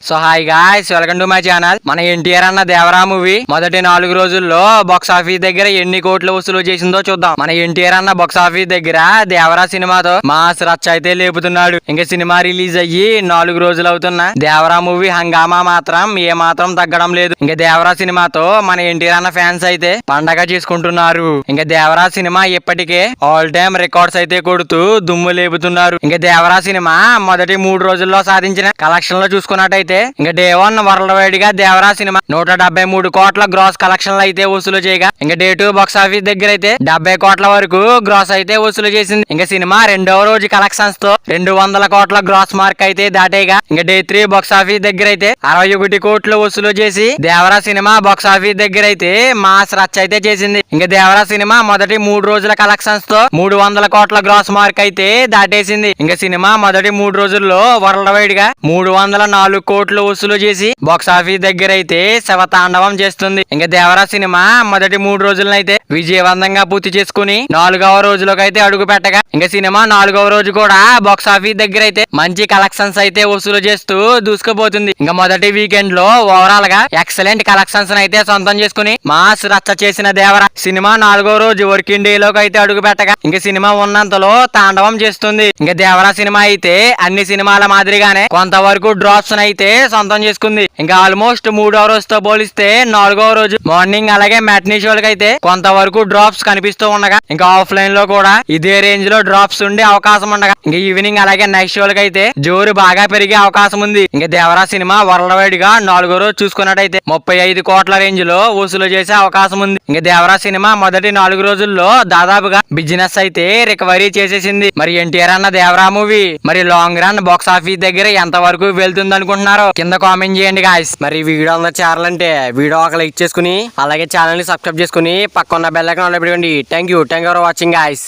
So hi guys, welcome to my channel. మన ఎన్టీఆర్ అన్న Devara movie మొదటి 4 రోజుల్లో బాక్స్ ఆఫీస్ దగ్గర ఎన్ని కోట్లు వసూలు చేసిందో చూద్దాం. మన ఎన్టీఆర్ అన్న బాక్స్ ఆఫీస్ దగ్గర దేవరా సినిమాతో మాస్ రచ్చ అయితే లేపుతున్నాడు. ఇంకా సినిమా రిలీజ్ అయ్యి 4 రోజులు అవుతున్నా దేవరా మూవీ హంగామా మాత్రం ఏ మాత్రం తగ్గడం లేదు. ఇంకా దేవరా సినిమాతో మన ఎన్టీఆర్ అన్న ఫ్యాన్స్ అయితే పండగ చేసుకుంటున్నారు. ఇంకా దేవరా సినిమా ఇప్పటికే ఆల్ టైమ్ రికార్డ్స్ అయితే కొడుతూ దుమ్ము లేపుతున్నారు. ఇంకా దేవరా సినిమా మొదటి 3 రోజుల్లో సాధించిన కలెక్షన్ లో చూసుకున్నట్టయితే ఇంకా డే 1 వరల్డ్ వైడ్ గా దేవరా సినిమా 173 కోట్ల గ్రాస్ కలెక్షన్లు అయితే వసూలు చేయగా, ఇంకా డే 2 బాక్స్ ఆఫీస్ దగ్గర అయితే 70 కోట్ల వరకు గ్రాస్ అయితే వసూలు చేసింది. ఇంకా సినిమా రెండవ రోజు కలెక్షన్స్ తో 200 కోట్ల గ్రాస్ మార్క్ అయితే దాటేగా, ఇంకా డే 3 బాక్స్ ఆఫీస్ దగ్గర అయితే 61 కోట్లు వసూలు చేసి దేవరా సినిమా బాక్స్ ఆఫీస్ దగ్గర అయితే మాస్ రచ్చ అయితే చేసింది. ఇంకా దేవరా సినిమా మొదటి 3 రోజుల కలెక్షన్స్ తో 300 కోట్ల గ్రాస్ మార్క్ అయితే దాటేసింది. ఇంకా సినిమా మొదటి 3 రోజుల్లో వరల్డ్ వైడ్ గా 304 కోట్లు వసూలు చేసి బాక్స్ ఆఫీస్ దగ్గర అయితే శవతాండవం చేస్తుంది. ఇంకా దేవరా సినిమా మొదటి 3 రోజులనైతే విజయవంతంగా పూర్తి చేసుకుని 4వ రోజులోకి అయితే అడుగు పెట్టగా, ఇంకా సినిమా 4వ రోజు కూడా బాక్స్ ఆఫీస్ దగ్గర అయితే మంచి కలెక్షన్స్ అయితే వసూలు చేస్తూ దూసుకుపోతుంది. ఇంకా మొదటి వీకెండ్ లో ఓవరాల్ గా ఎక్సలెంట్ కలెక్షన్స్ అయితే సొంతం చేసుకుని మాస్ రచ్చ చేసిన దేవరా సినిమా 4వ రోజు వర్కింగ్ డే లోకి అయితే అడుగు పెట్టగా, ఇంకా సినిమా ఉన్నంతలో తాండవం చేస్తుంది. ఇంకా దేవరా సినిమా అయితే అన్ని సినిమాల మాదిరిగానే కొంతవరకు డ్రాప్స్ అయితే సొంతం చేసుకుంది. ఇంకా ఆల్మోస్ట్ 3వ రోజుతో పోలిస్తే 4వ రోజు మార్నింగ్ అలాగే మ్యాట్నీ షోలకి అయితే కొంతవరకు డ్రాప్స్ కనిపిస్తూ ఉండగా, ఇంకా ఆఫ్లైన్ లో కూడా ఇదే రేంజ్ లో డ్రాప్స్ ఉండే అవకాశం ఉండగా, ఇంకా ఈవినింగ్ అలాగే నైట్ షోలకి అయితే జోరు బాగా పెరిగే అవకాశం ఉంది. ఇంకా దేవరా సినిమా వరల్డ్ వైడ్ గా 4వ రోజు చూసుకున్నట్టయితే 35 కోట్ల రేంజ్ లో వసూలు చేసే అవకాశం ఉంది. ఇంకా దేవరా సినిమా మొదటి 4 రోజుల్లో దాదాపుగా బిజినెస్ అయితే రికవరీ చేసేసింది. మరి ఎన్టీఆర్ అన్న దేవరా మూవీ మరి లాంగ్ రన్ బాక్స్ ఆఫీస్ దగ్గర ఎంత వరకు వెళ్తుంది అనుకుంటున్నారో కింద కామెంట్ చేయండి గాయ్స్. మరి వీడియో అందరూ చేరాలంటే వీడియో ఒక లైక్ చేసుకుని అలాగే ఛానల్ ని సబ్స్క్రైబ్ చేసుకుని పక్కన బెల్ ఐకాన్ ఆన్ లో పెట్టుకోండి. Thank you for watching guys.